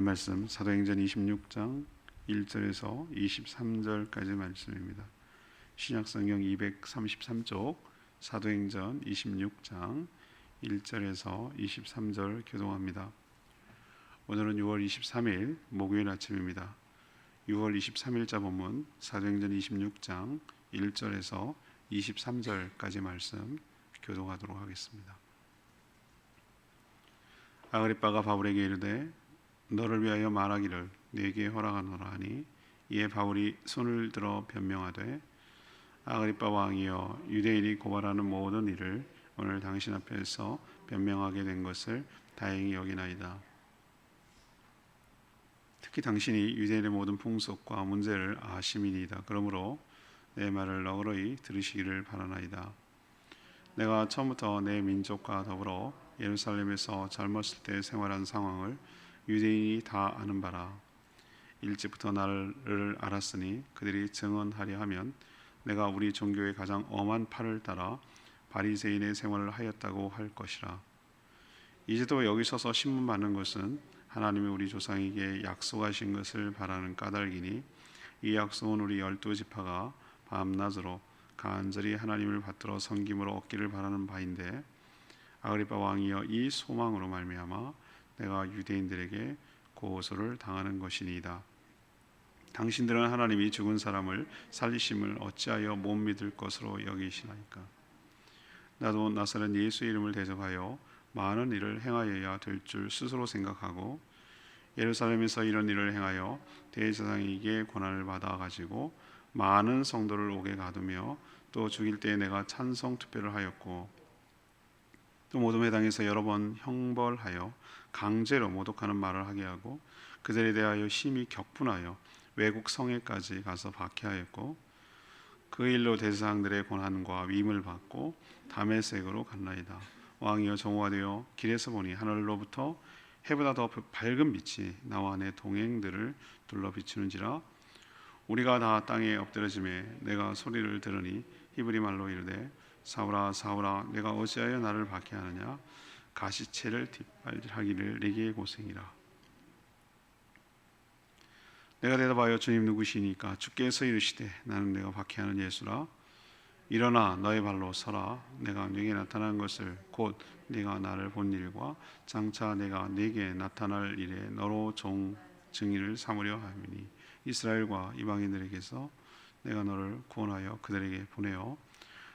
말씀 사도행전 26장 1절에서 23절까지 말씀입니다. 신약성경 233쪽 사도행전 26장 1절에서 23절 교독합니다. 오늘은 6월 23일 목요일 아침입니다. 6월 23일자 본문 사도행전 26장 1절에서 23절까지 말씀 교독하도록 하겠습니다. 아그리빠가 바울에게 이르되 너를 위하여 말하기를 네게 허락하노라 하니, 이에 바울이 손을 들어 변명하되 아그리빠 왕이여, 유대인이 고발하는 모든 일을 오늘 당신 앞에서 변명하게 된 것을 다행히 여기나이다. 특히 당신이 유대인의 모든 풍속과 문제를 아심이니이다. 그러므로 내 말을 너그러이 들으시기를 바라나이다. 내가 처음부터 내 민족과 더불어 예루살렘에서 젊었을 때 생활한 상황을 유대인이 다 아는 바라. 일찍부터 나를 알았으니 그들이 증언하려 하면 내가 우리 종교의 가장 엄한 팔을 따라 바리새인의 생활을 하였다고 할 것이라. 이제도 여기 서서 신문 받는 것은 하나님이 우리 조상에게 약속하신 것을 바라는 까닭이니, 이 약속은 우리 12지파가 밤낮으로 간절히 하나님을 받들어 섬김으로 얻기를 바라는 바인데, 아그리빠 왕이여, 이 소망으로 말미암아 내가 유대인들에게 고소를 당하는 것이니이다. 당신들은 하나님이 죽은 사람을 살리심을 어찌하여 못 믿을 것으로 여기시나이까? 나도 나사렛 예수의 이름을 대적하여 많은 일을 행하여야 될 줄 스스로 생각하고, 예루살렘에서 이런 일을 행하여 대제사장에게 권한을 받아 가지고 많은 성도를 옥에 가두며, 또 죽일 때에 내가 찬성 투표를 하였고, 또 모든 회당에서 여러 번 형벌하여 강제로 모독하는 말을 하게 하고, 그들에 대하여 심히 격분하여 외국 성에까지 가서 박해하였고, 그 일로 대제사장들의 권한과 위임을 받고 다메섹으로 갔나이다. 왕이여, 정오가 되어 길에서 보니 하늘로부터 해보다 더 밝은 빛이 나와 내 동행들을 둘러 비추는지라. 우리가 다 땅에 엎드려지매 내가 소리를 들으니 히브리 말로 이르되 사울아 사울아, 내가 어찌하여 나를 박해하느냐? 가시체를 뒷발하기를 내게 고생이라. 내가 대답하여 주님 누구시니까? 주께서 이르시되 나는 내가 박해하는 예수라. 일어나 너의 발로 서라. 내가 네게 나타난 것을, 곧 네가 나를 본 일과 장차 내가 네게 나타날 일에 너로 증인을 삼으려 함이니, 이스라엘과 이방인들에게서 내가 너를 구원하여 그들에게 보내어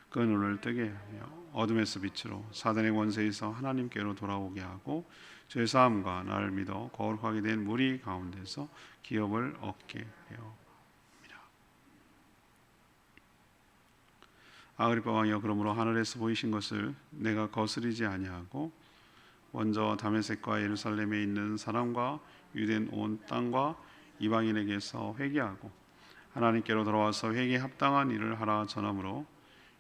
그 눈을 뜨게 하며 어둠에서 빛으로 사단의 권세에서 하나님께로 돌아오게 하고, 죄사함과 나를 믿어 거룩하게 된 무리 가운데서 기업을 얻게 하여. 아그리빠 왕이여, 그러므로 하늘에서 보이신 것을 내가 거스리지 아니하고 먼저 다메섹과 예루살렘에 있는 사람과 유대인 온 땅과 이방인에게서 회개하고 하나님께로 돌아와서 회개에 합당한 일을 하라 전함으로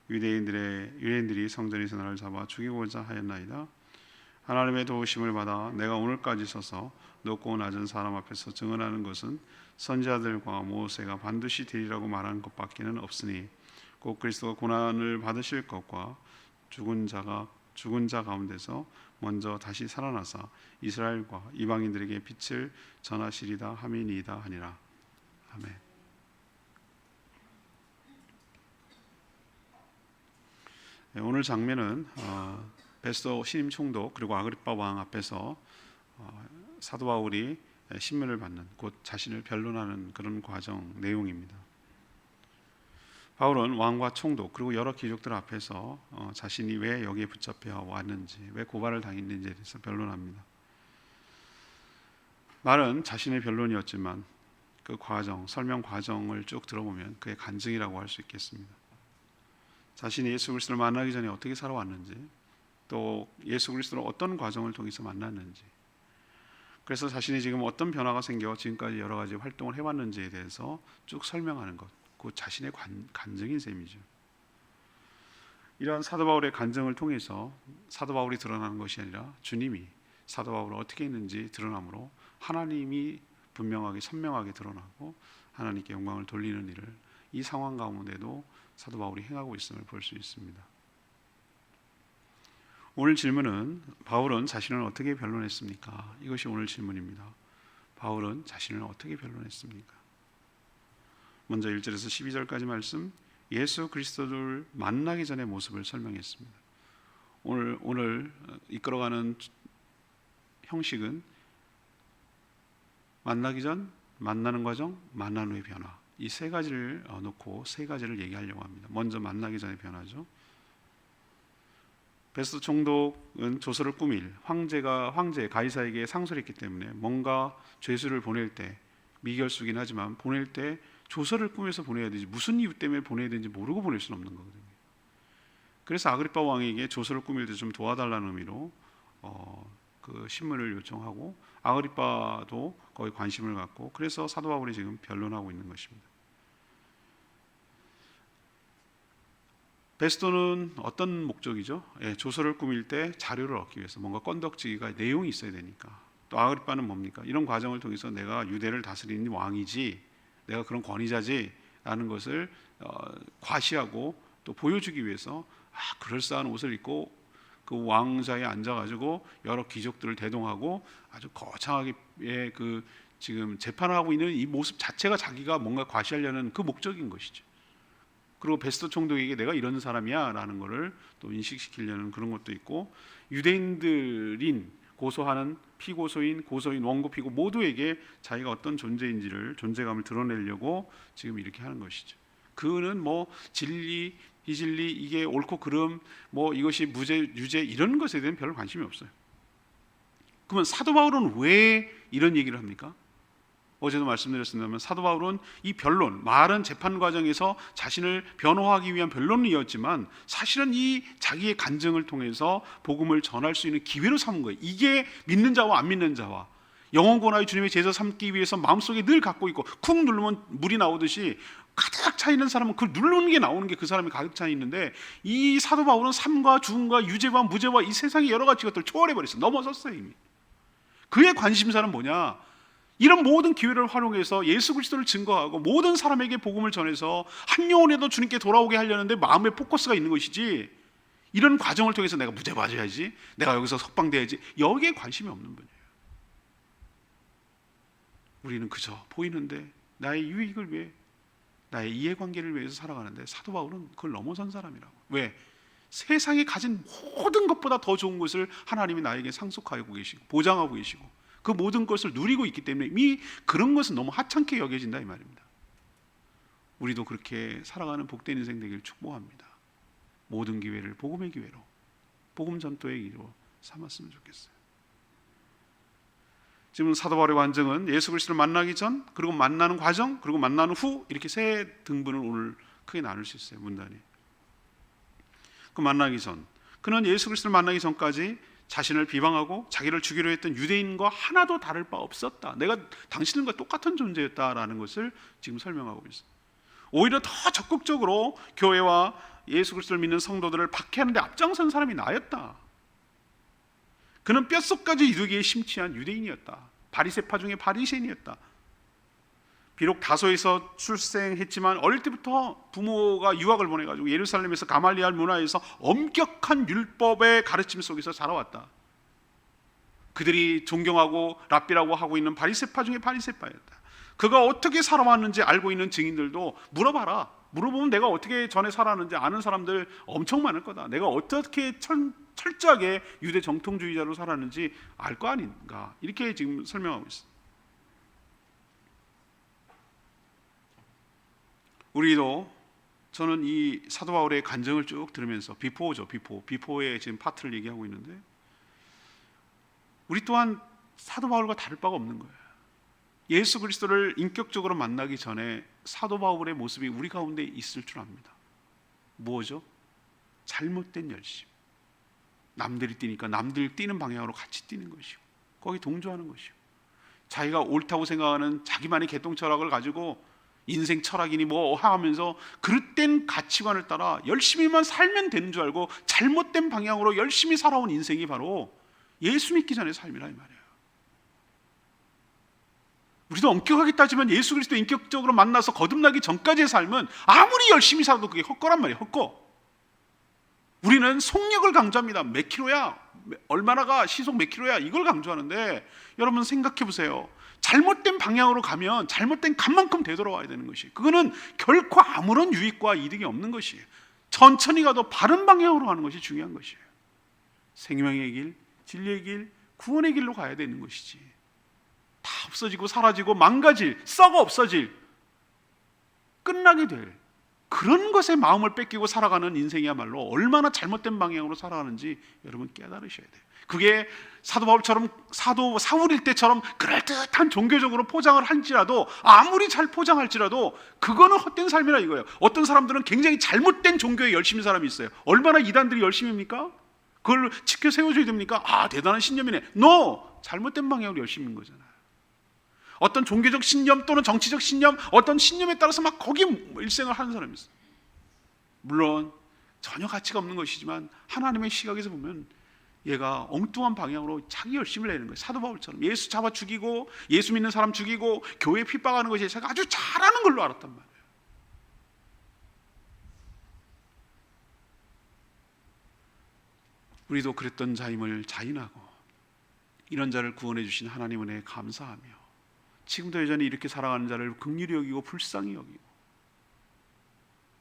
유대인들이 성전에서 나를 잡아 죽이고자 하였나이다. 하나님의 도우심을 받아 내가 오늘까지 서서 높고 낮은 사람 앞에서 증언하는 것은 선지자들과 모세가 반드시 되리라고 말한 것밖에는 없으니, 곧 그리스도가 고난을 받으실 것과 죽은 자 가운데서 먼저 다시 살아나사 이스라엘과 이방인들에게 빛을 전하시리다 함이니이다 하니라. 아멘. 오늘 장면은 베스도 신임 총독 그리고 아그리빠 왕 앞에서 사도 바울이 신문을 받는, 곧 자신을 변론하는 그런 과정 내용입니다. 바울은 왕과 총독 그리고 여러 귀족들 앞에서 자신이 왜 여기에 붙잡혀 왔는지, 왜 고발을 당했는지에 대해서 변론합니다. 말은 자신의 변론이었지만 그 과정, 설명 과정을 쭉 들어보면 그의 간증이라고 할 수 있겠습니다. 자신이 예수 그리스도를 만나기 전에 어떻게 살아왔는지, 또 예수 그리스도를 어떤 과정을 통해서 만났는지, 그래서 자신이 지금 어떤 변화가 생겨 지금까지 여러 가지 활동을 해왔는지에 대해서 쭉 설명하는 것, 그 자신의 간증인 셈이죠. 이러한 사도 바울의 간증을 통해서 사도 바울이 드러나는 것이 아니라 주님이 사도 바울을 어떻게 했는지 드러나므로 하나님이 분명하게 선명하게 드러나고 하나님께 영광을 돌리는 일을 이 상황 가운데도 사도 바울이 행하고 있음을 볼 수 있습니다. 오늘 질문은 바울은 자신을 어떻게 변론했습니까? 이것이 오늘 질문입니다. 바울은 자신을 어떻게 변론했습니까? 먼저 1절에서 12절까지 말씀, 예수 그리스도를 만나기 전의 모습을 설명했습니다. 오늘 이끌어가는 형식은 만나기 전, 만나는 과정, 만난 후의 변화, 이 세 가지를 놓고 세 가지를 얘기하려고 합니다. 먼저 만나기 전의 변화죠. 베스도 총독은 조서를 꾸밀 황제 가이사에게 상소를 했기 때문에 뭔가 죄수를 보낼 때, 미결수긴 하지만 보낼 때 조서를 꾸며서 보내야 되지, 무슨 이유 때문에 보내야 되는지 모르고 보낼 수는 없는 거거든요. 그래서 아그리빠 왕에게 조서를 꾸밀 때 좀 도와달라는 의미로 그 신문을 요청하고, 아그리빠도 거기에 관심을 갖고, 그래서 사도 바울이 지금 변론하고 있는 것입니다. 베스도는 어떤 목적이죠? 조서를 꾸밀 때 자료를 얻기 위해서 뭔가 건덕지기가 내용이 있어야 되니까. 또 아그리빠는 뭡니까? 이런 과정을 통해서 내가 유대를 다스리는 왕이지, 내가 그런 권위자지 라는 것을 과시하고 또 보여주기 위해서 그럴싸한 옷을 입고 그 왕자에 앉아가지고 여러 귀족들을 대동하고 아주 거창하게 그 지금 재판을 하고 있는 이 모습 자체가 자기가 뭔가 과시하려는 그 목적인 것이죠. 그리고 베스도 총독에게 내가 이런 사람이야 라는 것을 또 인식시키려는 그런 것도 있고, 유대인들인 고소하는 피고소인, 고소인, 원고, 피고 모두에게 자기가 어떤 존재인지를, 존재감을 드러내려고 지금 이렇게 하는 것이죠. 그는 뭐 진리, 비진리, 이게 옳고 그름, 뭐 이것이 무죄, 유죄 이런 것에 대한 별 관심이 없어요. 그러면 사도 바울은 왜 이런 얘기를 합니까? 어제도 말씀드렸습니다만 사도 바울은 이 변론, 말은 재판 과정에서 자신을 변호하기 위한 변론이었지만 사실은 이 자기의 간증을 통해서 복음을 전할 수 있는 기회로 삼은 거예요. 이게 믿는 자와 안 믿는 자와 영원권하의 주님의 제자 삼기 위해서 마음속에 늘 갖고 있고, 쿵 누르면 물이 나오듯이 가득 차 있는 사람은 그 누르는 게 나오는 게 그 사람이 가득 차 있는데, 이 사도 바울은 삶과 죽음과 유죄와 무죄와 이 세상의 여러 가지 것들을 초월해버렸어요. 넘어섰어요. 이미. 그의 관심사는 뭐냐? 이런 모든 기회를 활용해서 예수 그리스도를 증거하고 모든 사람에게 복음을 전해서 한 영혼에도 주님께 돌아오게 하려는데 마음의 포커스가 있는 것이지, 이런 과정을 통해서 내가 무죄 맞아야지, 내가 여기서 석방돼야지, 여기에 관심이 없는 분이에요. 우리는 그저 보이는데 나의 유익을 위해, 나의 이해관계를 위해서 살아가는데, 사도 바울은 그걸 넘어선 사람이라고. 왜? 세상에 가진 모든 것보다 더 좋은 것을 하나님이 나에게 상속하고 계시고 보장하고 계시고 그 모든 것을 누리고 있기 때문에 이미 그런 것은 너무 하찮게 여겨진다 이 말입니다. 우리도 그렇게 살아가는 복된 인생 되기를 축복합니다. 모든 기회를 복음의 기회로, 복음 전도의 기회로 삼았으면 좋겠어요. 지금 사도 바울의 관증은 예수 그리스도를 만나기 전, 그리고 만나는 과정, 그리고 만나는 후, 이렇게 세 등분을 오늘 크게 나눌 수 있어요. 문단이. 그 만나기 전, 그는 예수 그리스도를 만나기 전까지 자신을 비방하고 자기를 죽이려 했던 유대인과 하나도 다를 바 없었다. 내가 당신과 똑같은 존재였다라는 것을 지금 설명하고 있어요. 오히려 더 적극적으로 교회와 예수 그리스도를 믿는 성도들을 박해하는데 앞장선 사람이 나였다. 그는 뼛속까지 이르기에 심취한 유대인이었다. 바리새파 중에 바리새인이었다. 비록 다소에서 출생했지만 어릴 때부터 부모가 유학을 보내가지고 예루살렘에서 가말리알 문화에서 엄격한 율법의 가르침 속에서 자라왔다. 그들이 존경하고 랍비라고 하고 있는 바리새파 중에 바리새파였다. 그가 어떻게 살아왔는지 알고 있는 증인들도 물어봐라. 물어보면 내가 어떻게 전에 살았는지 아는 사람들 엄청 많을 거다. 내가 어떻게 철저하게 유대 정통주의자로 살았는지 알 거 아닌가. 이렇게 지금 설명하고 있습니다. 우리도, 저는 이 사도 바울의 간증을 쭉 들으면서 비포의 지금 파트를 얘기하고 있는데, 우리 또한 사도 바울과 다를 바가 없는 거예요. 예수 그리스도를 인격적으로 만나기 전에 사도 바울의 모습이 우리 가운데 있을 줄 압니다. 뭐죠? 잘못된 열심. 남들이 뛰니까 남들 뛰는 방향으로 같이 뛰는 것이고, 거기 동조하는 것이고, 자기가 옳다고 생각하는 자기만의 개똥 철학을 가지고 인생 철학이니 뭐 하면서 그릇된 가치관을 따라 열심히만 살면 되는 줄 알고 잘못된 방향으로 열심히 살아온 인생이 바로 예수 믿기 전의 삶이라 이 말이에요. 우리도 엄격하게 따지면 예수 그리스도 인격적으로 만나서 거듭나기 전까지의 삶은 아무리 열심히 살아도 그게 헛거란 말이에요. 헛거. 우리는 속력을 강조합니다. 몇 킬로야? 얼마나가 시속 몇 킬로야? 이걸 강조하는데, 여러분 생각해 보세요. 잘못된 방향으로 가면 잘못된 값만큼 되돌아와야 되는 것이, 그거는 결코 아무런 유익과 이득이 없는 것이에요. 천천히 가도 바른 방향으로 가는 것이 중요한 것이에요. 생명의 길, 진리의 길, 구원의 길로 가야 되는 것이지, 다 없어지고 사라지고 망가질, 썩어 없어질, 끝나게 될 그런 것에 마음을 뺏기고 살아가는 인생이야말로 얼마나 잘못된 방향으로 살아가는지 여러분 깨달으셔야 돼요. 그게 사도 바울처럼, 사도 사울일 때처럼 그럴듯한 종교적으로 포장을 할지라도, 아무리 잘 포장할지라도 그거는 헛된 삶이라 이거예요. 어떤 사람들은 굉장히 잘못된 종교에 열심히 사람이 있어요. 얼마나 이단들이 열심입니까? 그걸 지켜 세워줘야 됩니까? 아, 대단한 신념이네. No! 잘못된 방향으로 열심인 거잖아요. 어떤 종교적 신념 또는 정치적 신념, 어떤 신념에 따라서 막 거기 일생을 하는 사람이 있어요. 물론 전혀 가치가 없는 것이지만 하나님의 시각에서 보면 얘가 엉뚱한 방향으로 자기 열심을 내는 거예요. 사도 바울처럼 예수 잡아 죽이고, 예수 믿는 사람 죽이고, 교회 핍박하는 것이 제가 아주 잘하는 걸로 알았단 말이에요. 우리도 그랬던 자임을 자인하고 이런 자를 구원해 주신 하나님 은혜에 감사하며 지금도 여전히 이렇게 살아가는 자를 긍휼히 여기고 불쌍히 여기고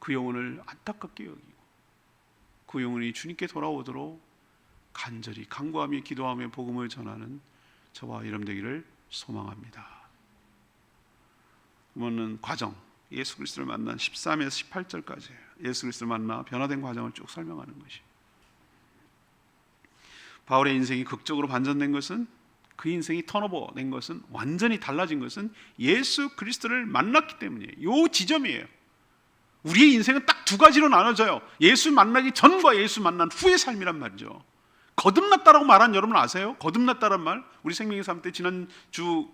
그 영혼을 안타깝게 여기고 그 영혼이 주님께 돌아오도록 간절히 간구하며 기도하며 복음을 전하는 저와 여러분 되기를 소망합니다. 그러면 과정, 예수 그리스도를 만난 13에서 18절까지 예수 그리스도를 만나 변화된 과정을 쭉 설명하는 것이, 바울의 인생이 극적으로 반전된 것은, 그 인생이 턴오버 된 것은, 완전히 달라진 것은 예수 그리스도를 만났기 때문이에요. 이 지점이에요. 우리의 인생은 딱 두 가지로 나눠져요. 예수 만나기 전과 예수 만난 후의 삶이란 말이죠. 거듭났다라고 말한 여러분 아세요? 거듭났다란 말, 우리 생명의 삶 때 지난주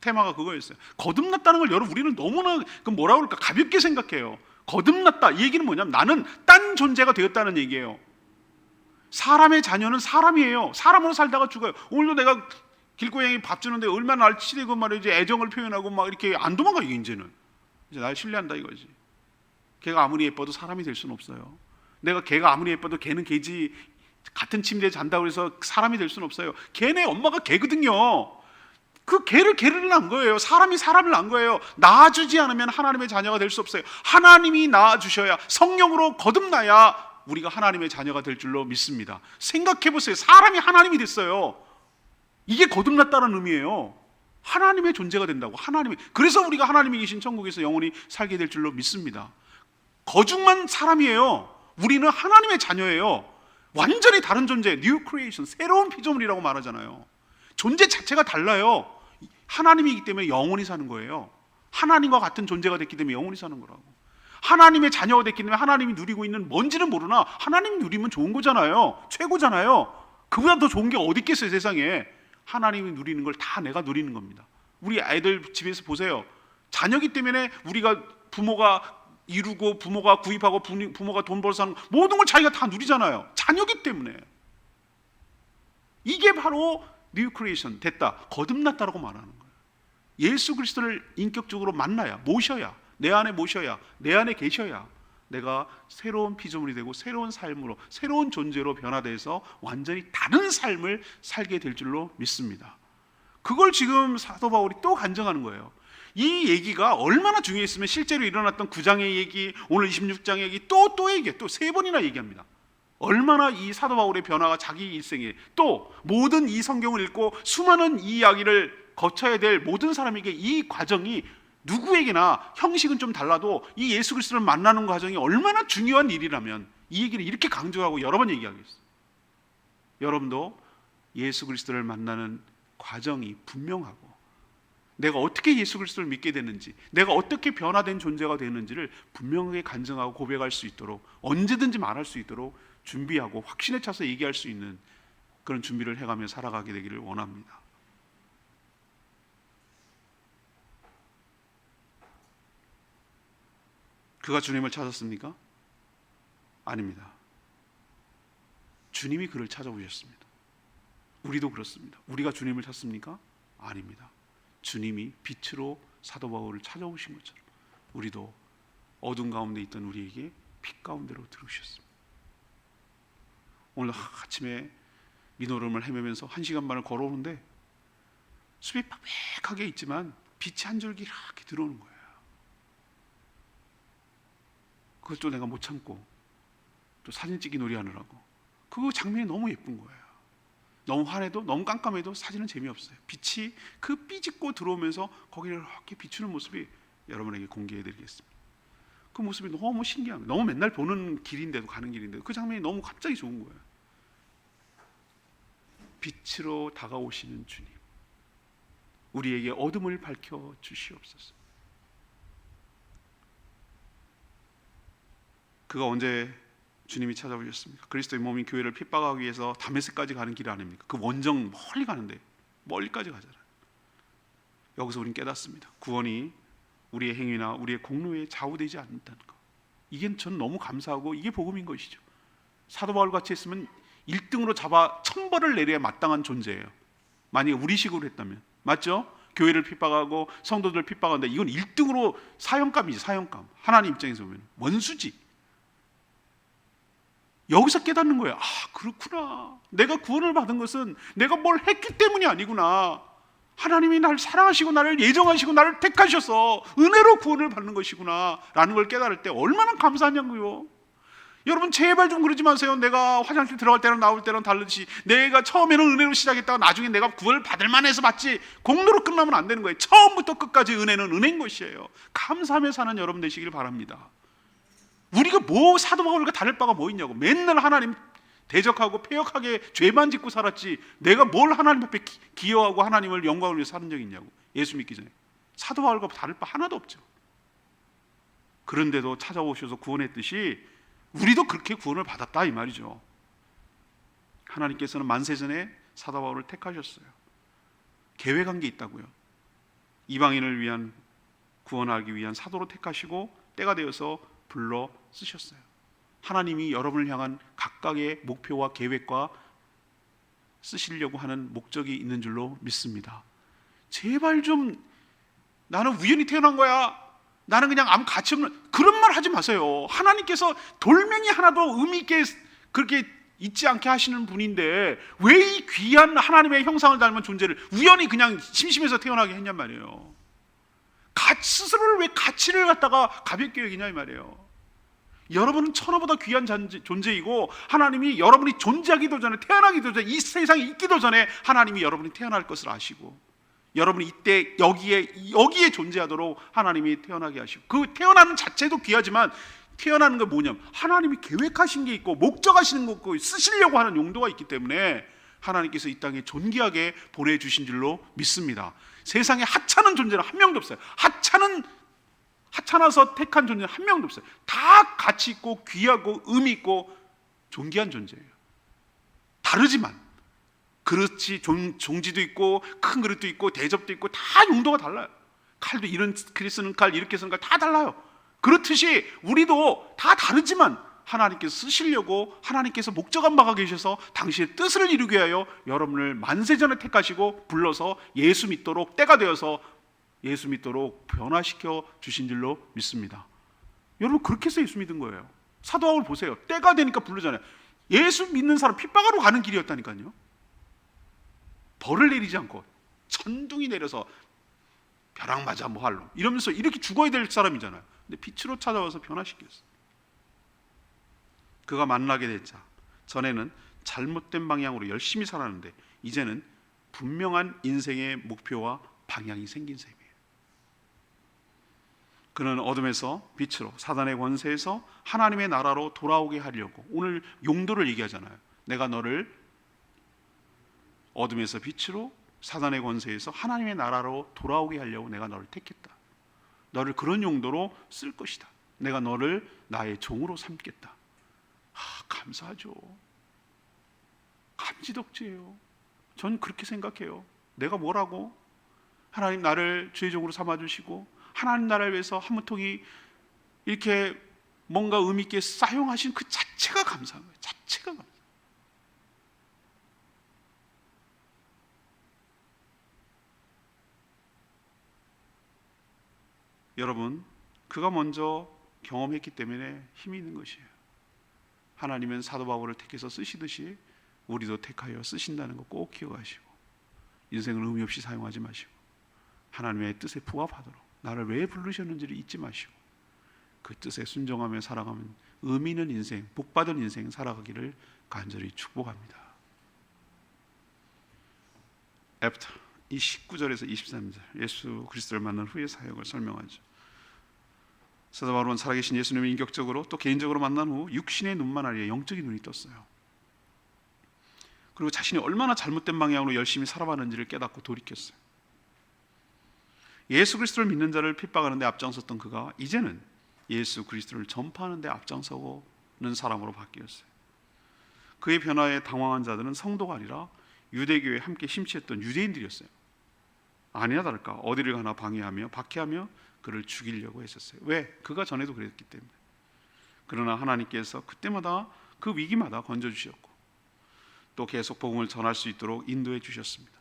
테마가 그거였어요. 거듭났다는 걸 여러분 우리는 너무나 뭐라 그럴까 가볍게 생각해요. 거듭났다, 이 얘기는 뭐냐면 나는 딴 존재가 되었다는 얘기예요. 사람의 자녀는 사람이에요. 사람으로 살다가 죽어요. 오늘도 내가 길고양이 밥 주는데 얼마나 날 치대고 말이지, 애정을 표현하고 막 이렇게 안 도망가. 이제는 이제 날 신뢰한다 이거지. 걔가 아무리 예뻐도 사람이 될 수는 없어요. 내가 걔가 아무리 예뻐도 걔는 걔지, 같은 침대에 잔다고 해서 사람이 될 수는 없어요. 걔네 엄마가 걔거든요. 그 걔를 낳은 거예요. 사람이 사람을 낳은 거예요. 낳아주지 않으면 하나님의 자녀가 될 수 없어요. 하나님이 낳아주셔야, 성령으로 거듭나야 우리가 하나님의 자녀가 될 줄로 믿습니다. 생각해 보세요. 사람이 하나님이 됐어요. 이게 거듭났다는 의미예요. 하나님의 존재가 된다고. 그래서 우리가 하나님이 계신 천국에서 영원히 살게 될 줄로 믿습니다. 거죽만 사람이에요. 우리는 하나님의 자녀예요. 완전히 다른 존재, 뉴 크리에이션, 새로운 피조물이라고 말하잖아요. 존재 자체가 달라요. 하나님이기 때문에 영원히 사는 거예요. 하나님과 같은 존재가 됐기 때문에 영원히 사는 거라고. 하나님의 자녀가 됐기 때문에 하나님이 누리고 있는 뭔지는 모르나 하나님이 누리면 좋은 거잖아요. 최고잖아요. 그보다 더 좋은 게 어디 있겠어요, 세상에. 하나님이 누리는 걸 다 내가 누리는 겁니다. 우리 아이들 집에서 보세요. 자녀기 때문에 우리가 부모가 이루고 부모가 구입하고 부모가 돈 벌어서 하는 모든 걸 자기가 다 누리잖아요. 자녀기 때문에. 이게 바로 뉴 크리에이션, 됐다, 거듭났다라고 말하는 거예요. 예수 그리스도를 인격적으로 만나야, 모셔야, 내 안에 모셔야, 내 안에 계셔야 내가 새로운 피조물이 되고 새로운 삶으로, 새로운 존재로 변화돼서 완전히 다른 삶을 살게 될 줄로 믿습니다. 그걸 지금 사도 바울이 또 간증하는 거예요. 이 얘기가 얼마나 중요했으면 실제로 일어났던 9장의 얘기, 오늘 26장의 얘기, 또 얘기해, 또 3번이나 얘기합니다. 얼마나 이 사도 바울의 변화가 자기 일생에, 또 모든 이 성경을 읽고 수많은 이 이야기를 거쳐야 될 모든 사람에게 이 과정이, 누구에게나 형식은 좀 달라도 이 예수 그리스도를 만나는 과정이 얼마나 중요한 일이라면 이 얘기를 이렇게 강조하고 여러 번 얘기하겠어요. 여러분도 예수 그리스도를 만나는 과정이 분명하고, 내가 어떻게 예수 그리스도를 믿게 됐는지, 내가 어떻게 변화된 존재가 되는지를 분명하게 간증하고 고백할 수 있도록, 언제든지 말할 수 있도록 준비하고 확신에 차서 얘기할 수 있는 그런 준비를 해가며 살아가게 되기를 원합니다. 그가 주님을 찾았습니까? 아닙니다. 주님이 그를 찾아오셨습니다. 우리도 그렇습니다. 우리가 주님을 찾습니까? 아닙니다. 주님이 빛으로 사도 바울을 찾아오신 것처럼 우리도 어둠 가운데 있던 우리에게 빛 가운데로 들어오셨습니다. 오늘 아침에 민오름을 헤매면서 1시간 반을 걸어오는데 숲이 빽빽하게 있지만 빛이 한 줄기 이렇게 들어오는 거예요. 그것도 내가 못 참고 또 사진 찍기 놀이하느라고 그 장면이 너무 예쁜 거예요. 너무 환해도 너무 깜깜해도 사진은 재미없어요. 빛이 그 삐짓고 들어오면서 거기를 이렇게 비추는 모습이 여러분에게 공개해드리겠습니다. 그 모습이 너무 신기한 거예요. 너무 맨날 보는 길인데도 가는 길인데도 그 장면이 너무 갑자기 좋은 거예요. 빛으로 다가오시는 주님, 우리에게 어둠을 밝혀 주시옵소서. 그가 언제 주님이 찾아오셨습니까? 그리스도의 몸인 교회를 핍박하기 위해서 다메섹까지 가는 길 아닙니까? 그 원정 멀리 가는데 멀리까지 가잖아요. 여기서 우리는 깨닫습니다. 구원이 우리의 행위나 우리의 공로에 좌우되지 않는다는 것. 이게 전 너무 감사하고 이게 복음인 것이죠. 사도 바울 같이 했으면 1등으로 잡아 천벌을 내려야 마땅한 존재예요. 만약에 우리식으로 했다면. 맞죠? 교회를 핍박하고 성도들을 핍박하는데 이건 1등으로 사형감이지. 사형감. 하나님 입장에서 보면 원수지. 여기서 깨닫는 거예요. 아, 그렇구나. 내가 구원을 받은 것은 내가 뭘 했기 때문이 아니구나. 하나님이 나를 사랑하시고 나를 예정하시고 나를 택하셔서 은혜로 구원을 받는 것이구나 라는 걸 깨달을 때 얼마나 감사하냐고요. 여러분 제발 좀 그러지 마세요. 내가 화장실 들어갈 때랑 나올 때랑 다르듯이 내가 처음에는 은혜로 시작했다가 나중에 내가 구원을 받을 만해서 받지 공로로 끝나면 안 되는 거예요. 처음부터 끝까지 은혜는 은혜인 것이에요. 감사하며 사는 여러분 되시길 바랍니다. 우리가 뭐 사도 바울과 다를 바가 뭐 있냐고. 맨날 하나님 대적하고 폐역하게 죄만 짓고 살았지 내가 뭘 하나님 앞에 기여하고 하나님을 영광을 위해 사는 적이 있냐고. 예수 믿기 전에 사도 바울과 다를 바 하나도 없죠. 그런데도 찾아오셔서 구원했듯이 우리도 그렇게 구원을 받았다 이 말이죠. 하나님께서는 만세전에 사도 바울을 택하셨어요. 계획한 게 있다고요. 이방인을 위한 구원하기 위한 사도로 택하시고 때가 되어서 불러 쓰셨어요. 하나님이 여러분을 향한 각각의 목표와 계획과 쓰시려고 하는 목적이 있는 줄로 믿습니다. 제발 좀 나는 우연히 태어난 거야, 나는 그냥 아무 가치 없는 그런 말 하지 마세요. 하나님께서 돌멩이 하나도 의미 있게 그렇게 잊지 않게 하시는 분인데 왜 이 귀한 하나님의 형상을 닮은 존재를 우연히 그냥 심심해서 태어나게 했냔 말이에요. 스스로를 왜 가치를 갖다가 가볍게 여기냐 이 말이에요. 여러분은 천하보다 귀한 존재이고 하나님이 여러분이 존재하기도 전에 태어나기도 전에 이 세상에 있기도 전에 하나님이 여러분이 태어날 것을 아시고 여러분이 이때 여기에 존재하도록 하나님이 태어나게 하시고 그 태어나는 자체도 귀하지만 태어나는 게 뭐냐면 하나님이 계획하신 게 있고 목적하시는 거 있고 쓰시려고 하는 용도가 있기 때문에 하나님께서 이 땅에 존귀하게 보내주신 줄로 믿습니다. 세상에 하찮은 존재는 한 명도 없어요. 하찮아서 택한 존재는 한 명도 없어요. 다 가치 있고 귀하고 의미 있고 존귀한 존재예요. 다르지만 그렇지 종지도 있고 큰 그릇도 있고 대접도 있고 다 용도가 달라요. 칼도 이렇게 쓰는 칼 이렇게 쓰는 칼 다 달라요. 그렇듯이 우리도 다 다르지만 하나님께서 쓰시려고 하나님께서 목적한 바가 계셔서 당신의 뜻을 이루게 하여 여러분을 만세전에 택하시고 불러서 예수 믿도록 때가 되어서 예수 믿도록 변화시켜 주신 줄로 믿습니다. 여러분 그렇게 해서 예수 믿은 거예요. 사도 바울 보세요. 때가 되니까 부르잖아요. 예수 믿는 사람 핍박하러 가는 길이었다니까요. 벌을 내리지 않고 천둥이 내려서 벼락 맞아 뭐할로 이러면서 이렇게 죽어야 될 사람이잖아요. 근데 빛으로 찾아와서 변화시켰어요. 그가 만나게 됐자 전에는 잘못된 방향으로 열심히 살았는데 이제는 분명한 인생의 목표와 방향이 생긴 셈이에요. 그는 어둠에서 빛으로 사단의 권세에서 하나님의 나라로 돌아오게 하려고 오늘 용도를 얘기하잖아요. 내가 너를 어둠에서 빛으로 사단의 권세에서 하나님의 나라로 돌아오게 하려고 내가 너를 택했다. 너를 그런 용도로 쓸 것이다. 내가 너를 나의 종으로 삼겠다. 감사하죠. 감지덕지예요. 전 그렇게 생각해요. 내가 뭐라고? 하나님 나를 주의 종으로 삼아주시고 하나님 나라를 위해서 한 무통이 이렇게 뭔가 의미 있게 사용하신 그 자체가 감사한 거예요. 자체가 감사해요. 여러분, 그가 먼저 경험했기 때문에 힘이 있는 것이에요. 하나님은 사도 바울을 택해서 쓰시듯이 우리도 택하여 쓰신다는 거 꼭 기억하시고 인생을 의미 없이 사용하지 마시고 하나님의 뜻에 부합하도록 나를 왜 부르셨는지를 잊지 마시고 그 뜻에 순종하며 살아가면 의미 있는 인생, 복받은 인생 살아가기를 간절히 축복합니다. After 이 19절에서 23절 예수 그리스도를 만난 후의 사역을 설명하죠. 사도 바울은 살아계신 예수님을 인격적으로 또 개인적으로 만난 후 육신의 눈만 아니라 영적인 눈이 떴어요. 그리고 자신이 얼마나 잘못된 방향으로 열심히 살아왔는지를 깨닫고 돌이켰어요. 예수 그리스도를 믿는 자를 핍박하는 데 앞장섰던 그가 이제는 예수 그리스도를 전파하는 데 앞장서는 사람으로 바뀌었어요. 그의 변화에 당황한 자들은 성도가 아니라 유대교에 함께 심취했던 유대인들이었어요. 아니나 다를까 어디를 가나 방해하며 박해하며 그를 죽이려고 했었어요. 왜? 그가 전에도 그랬기 때문에. 그러나 하나님께서 그때마다 그 위기마다 건져주셨고 또 계속 복음을 전할 수 있도록 인도해 주셨습니다.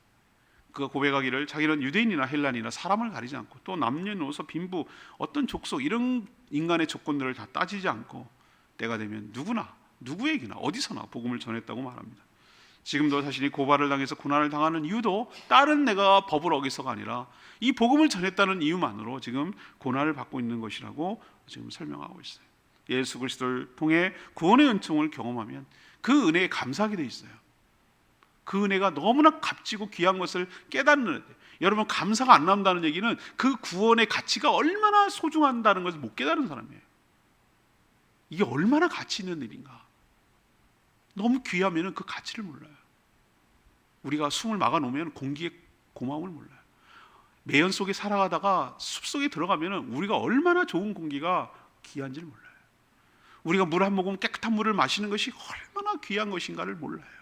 그가 고백하기를 자기는 유대인이나 헬란이나 사람을 가리지 않고 또 남녀노소 빈부 어떤 족속 이런 인간의 조건들을 다 따지지 않고 때가 되면 누구나 누구에게나 어디서나 복음을 전했다고 말합니다. 지금도 자신이 고발을 당해서 고난을 당하는 이유도 다른 내가 법을 어기서가 아니라 이 복음을 전했다는 이유만으로 지금 고난을 받고 있는 것이라고 지금 설명하고 있어요. 예수 그리스도를 통해 구원의 은총을 경험하면 그 은혜에 감사하게 돼 있어요. 그 은혜가 너무나 값지고 귀한 것을 깨닫는, 여러분 감사가 안 나온다는 얘기는 그 구원의 가치가 얼마나 소중한다는 것을 못 깨달은 사람이에요. 이게 얼마나 가치 있는 일인가. 너무 귀하면 그 가치를 몰라요. 우리가 숨을 막아놓으면 공기의 고마움을 몰라요. 매연 속에 살아가다가 숲속에 들어가면 우리가 얼마나 좋은 공기가 귀한지를 몰라요. 우리가 물 한 모금 깨끗한 물을 마시는 것이 얼마나 귀한 것인가를 몰라요.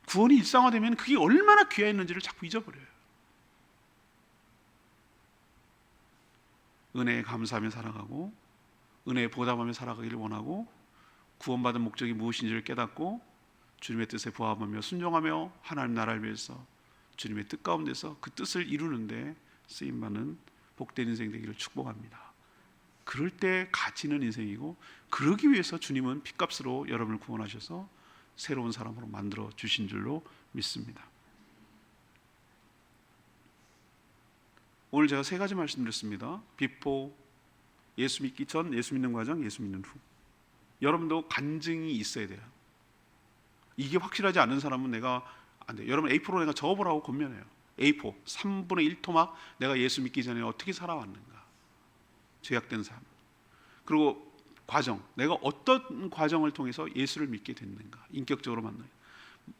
구원이 일상화되면 그게 얼마나 귀했는지를 자꾸 잊어버려요. 은혜에 감사하며 살아가고 은혜에 보답하며 살아가기를 원하고 구원받은 목적이 무엇인지를 깨닫고 주님의 뜻에 부합하며 순종하며 하나님 나라를 위해서 주님의 뜻 가운데서 그 뜻을 이루는데 쓰임받는 복된 인생 되기를 축복합니다. 그럴 때 가치 있는 인생이고 그러기 위해서 주님은 핏값으로 여러분을 구원하셔서 새로운 사람으로 만들어 주신 줄로 믿습니다. 오늘 제가 세 가지 말씀드렸습니다. 비포, 예수 믿기 전, 예수 믿는 과정, 예수 믿는 후. 여러분도 간증이 있어야 돼요. 이게 확실하지 않은 사람은 내가 안 돼요. 여러분 A4로 내가 적어보라고 권면해요. A4 3분의 1 토막 내가 예수 믿기 전에 어떻게 살아왔는가. 죄악된 삶. 그리고 과정, 내가 어떤 과정을 통해서 예수를 믿게 됐는가, 인격적으로 만나요.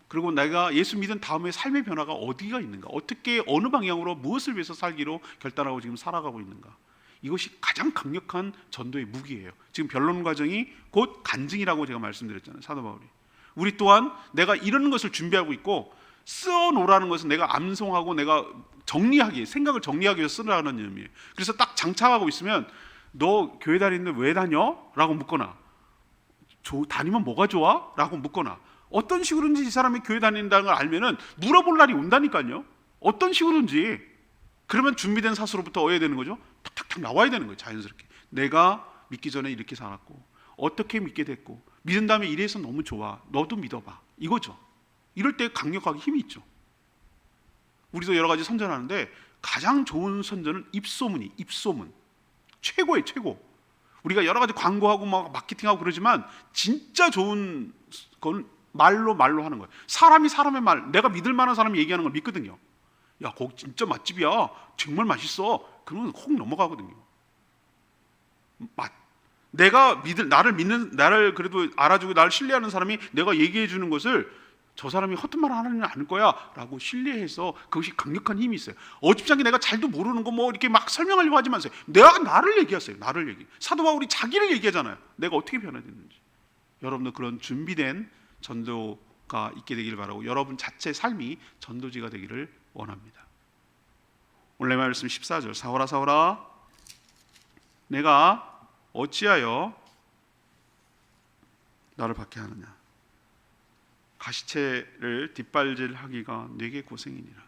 그리고 내가 예수 믿은 다음에 삶의 변화가 어디가 있는가, 어떻게 어느 방향으로 무엇을 위해서 살기로 결단하고 지금 살아가고 있는가. 이것이 가장 강력한 전도의 무기예요. 지금 변론 과정이 곧 간증이라고 제가 말씀드렸잖아요. 사도 바울이. 우리 또한 내가 이런 것을 준비하고 있고 써놓으라는 것은 내가 암송하고 내가 정리하기, 생각을 정리하기 위해서 쓰라는 의미예요. 그래서 딱 장착하고 있으면 너 교회 다니는데 왜 다녀? 라고 묻거나 다니면 뭐가 좋아? 라고 묻거나 어떤 식으로든지 이 사람이 교회 다닌다는 걸 알면은 물어볼 날이 온다니까요. 어떤 식으로든지. 그러면 준비된 사수로부터 얻어야 되는 거죠. 탁탁탁 나와야 되는 거예요. 자연스럽게. 내가 믿기 전에 이렇게 살았고 어떻게 믿게 됐고 믿은 다음에 이래서 너무 좋아. 너도 믿어봐. 이거죠. 이럴 때 강력하게 힘이 있죠. 우리도 여러 가지 선전하는데 가장 좋은 선전은 입소문이 입소문. 최고예요, 최고. 우리가 여러 가지 광고하고 막 마케팅하고 그러지만 진짜 좋은 건 말로 하는 거예요. 사람이 사람의 말, 내가 믿을 만한 사람이 얘기하는 걸 믿거든요. 야, 거기 진짜 맛집이야. 정말 맛있어. 그러면 혹 넘어가거든요. 나를 그래도 알아주고 나를 신뢰하는 사람이 내가 얘기해 주는 것을 저 사람이 허튼 말 하는 않을 거야 라고 신뢰해서 그것이 강력한 힘이 있어요. 어집잖게 내가 잘도 모르는 거 뭐 이렇게 막 설명하려고 하지 마세요. 내가 나를 얘기하세요. 나를 얘기. 사도 바울이 자기를 얘기하잖아요. 내가 어떻게 변화됐는지. 여러분도 그런 준비된 전도가 있게 되기를 바라고 여러분 자체 삶이 전도지가 되기를 원합니다. 오늘 내 말씀 14절 사울아 사울아 내가 어찌하여 나를 박해하느냐. 가시체를 뒷발질하기가 내게 고생이니라.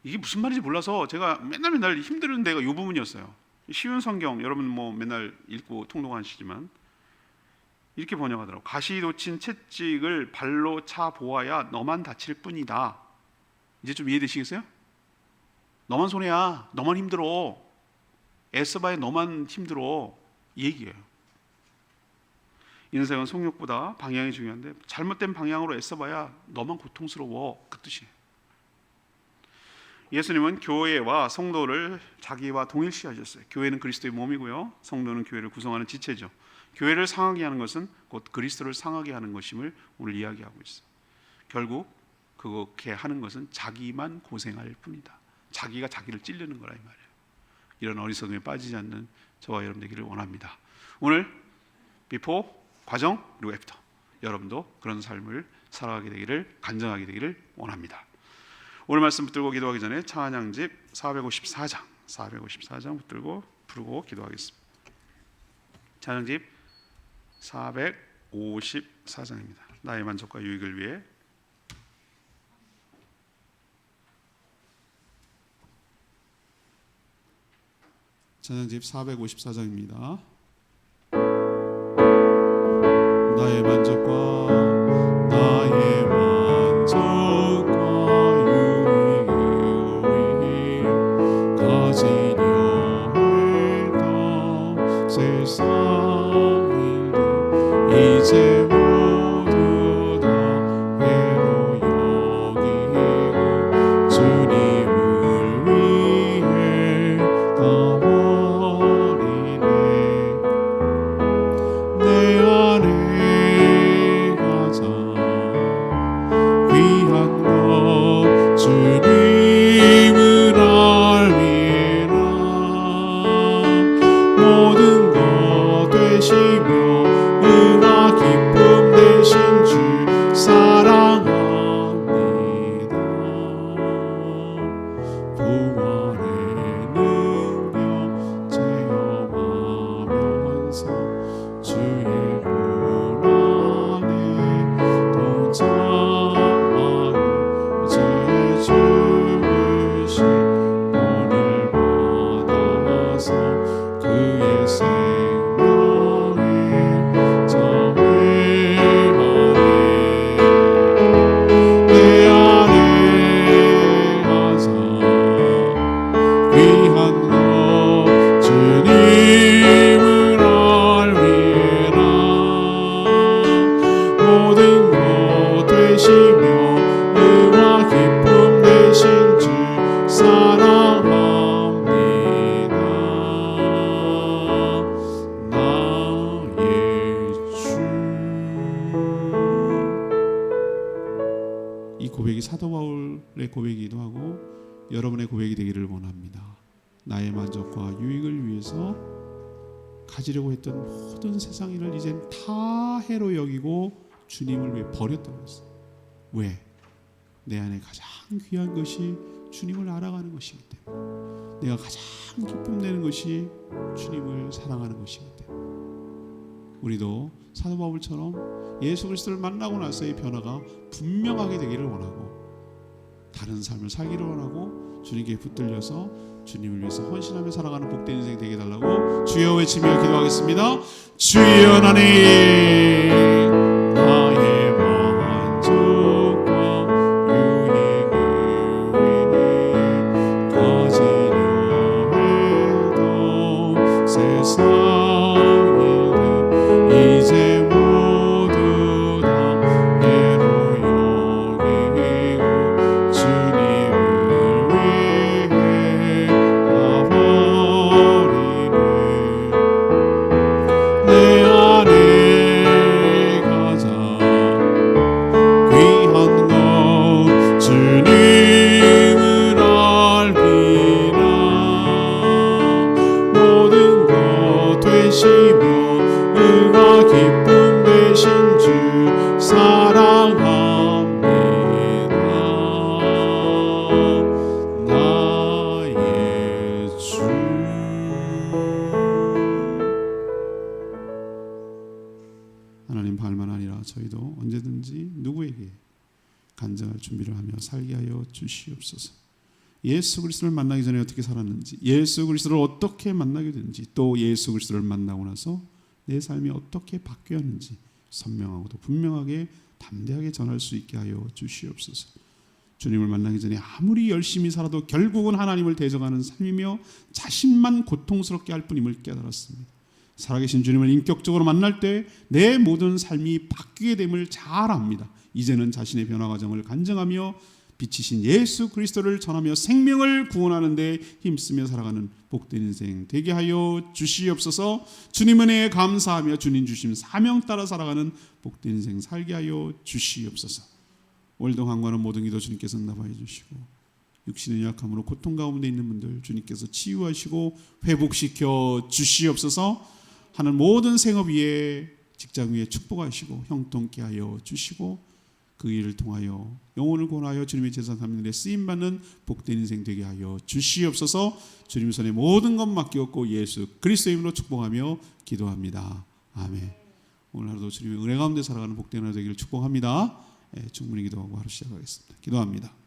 이게 무슨 말인지 몰라서 제가 맨날 힘든 데가 이 부분이었어요. 쉬운 성경 여러분 뭐 맨날 읽고 통독하시지만 이렇게 번역하더라고. 가시 돋친 채찍을 발로 차 보아야 너만 다칠 뿐이다. 이제 좀 이해되시겠어요? 너만 손해야. 너만 힘들어. 애써봐야 너만 힘들어. 이 얘기예요. 인생은 속력보다 방향이 중요한데 잘못된 방향으로 애써봐야 너만 고통스러워. 그 뜻이에요. 예수님은 교회와 성도를 자기와 동일시하셨어요. 교회는 그리스도의 몸이고요, 성도는 교회를 구성하는 지체죠. 교회를 상하게 하는 것은 곧 그리스도를 상하게 하는 것임을 오늘 이야기하고 있어요. 결국 그렇게 하는 것은 자기만 고생할 뿐이다. 자기가 자기를 찌르는 거라 이 말이에요. 이런 어리석음에 빠지지 않는 저와 여러분 되기를 원합니다. 오늘 비포, 과정, 그리고 애프터, 여러분도 그런 삶을 살아가게 되기를, 간증하게 되기를 원합니다. 오늘 말씀 붙들고 기도하기 전에 찬양집 454장 붙들고 부르고 기도하겠습니다. 찬양집 454장입니다. 나의 만족과 유익을 위해. 찬양집 454장입니다. 나의 만족과 유익을 위해 가지려 했던 세상 일들 이제 모두 다 해로 여기고 주님을 위해 다 버리네. 내 안에 가장 귀한 것 주님을 알미라. 모든 것 되시며 은혜와 기쁨 되신 주 사랑합니다. 부활의 능력 체험하면서 주의 고난에 동참하고 제 죽으신 본을 받아서 그의 생명에 참회하네. 내 안에 가장 귀한 것 주님을 알미라. 모든 것 되시며 은혜와 기쁨 되신 주 사랑합니다. 나의 주. 이 고백이 사도 바울의 고백이기도 하고 여러분의 고백이 되기를 원합니다. 나의 만족과 유익을 위해서 가지려고 했던 모든 세상 일을 이젠 다 해로 여기고 주님을 위해 버렸다고 했어요. 왜? 내 안에 가장 귀한 것이 주님을 알아가는 것이기 때문에, 내가 가장 기쁨 내는 것이 주님을 사랑하는 것이기 때문에, 우리도 사도 바울처럼 예수 그리스도를 만나고 나서의 변화가 분명하게 되기를 원하고 다른 삶을 살기를 원하고 주님께 붙들려서 주님을 위해서 헌신하며 살아가는 복된 인생 되게 해달라고 주여 외치며 기도하겠습니다. 주여 나는 나의 만족과 유익을 위해 가지려 해도 세상 일들 이제 모두 다 해로 여기고 주님을 위해 다 버리네. 내 안에 가장 귀한 것 주님을 알미라. 모든 것 되시며 은혜와 기쁨 되신 주 사랑합니다. 나의 주. 하나님 팔만 아니라 저희도 언제든지 누구에게 간증할 준비를 하며 살게 하여 주시옵소서. 예수 그리스도를 만나기 전에 어떻게 살았는지, 예수 그리스도를 어떻게 만나게 됐는지, 또 예수 그리스도를 만나고 나서 내 삶이 어떻게 바뀌었는지 선명하고도 분명하게 담대하게 전할 수 있게 하여 주시옵소서. 주님을 만나기 전에 아무리 열심히 살아도 결국은 하나님을 대적하는 삶이며 자신만 고통스럽게 할 뿐임을 깨달았습니다. 살아계신 주님을 인격적으로 만날 때 내 모든 삶이 바뀌게 됨을 잘 압니다. 이제는 자신의 변화 과정을 간증하며 빛이신 예수 그리스도를 전하며 생명을 구원하는 데 힘쓰며 살아가는 복된 인생 되게 하여 주시옵소서. 주님 은혜에 감사하며 주님 주심 사명 따라 살아가는 복된 인생 살게 하여 주시옵소서. 오늘도 간구하는 모든 기도 주님께서 응답하여 주시고 육신의 약함으로 고통 가운데 있는 분들 주님께서 치유하시고 회복시켜 주시옵소서. 하는 모든 생업 위에 직장 위에 축복하시고 형통케 하여 주시고 그 일을 통하여 영혼을 구원하여 주님의 제사 삼는 데 쓰임받는 복된 인생 되게 하여 주시옵소서. 주님 손에 모든 것 맡기었고 예수 그리스도의 이름으로 축복하며 기도합니다. 아멘. 오늘 하루도 주님의 은혜 가운데 살아가는 복된 하루 되기를 축복합니다. 충분히 기도하고 하루 시작하겠습니다. 기도합니다.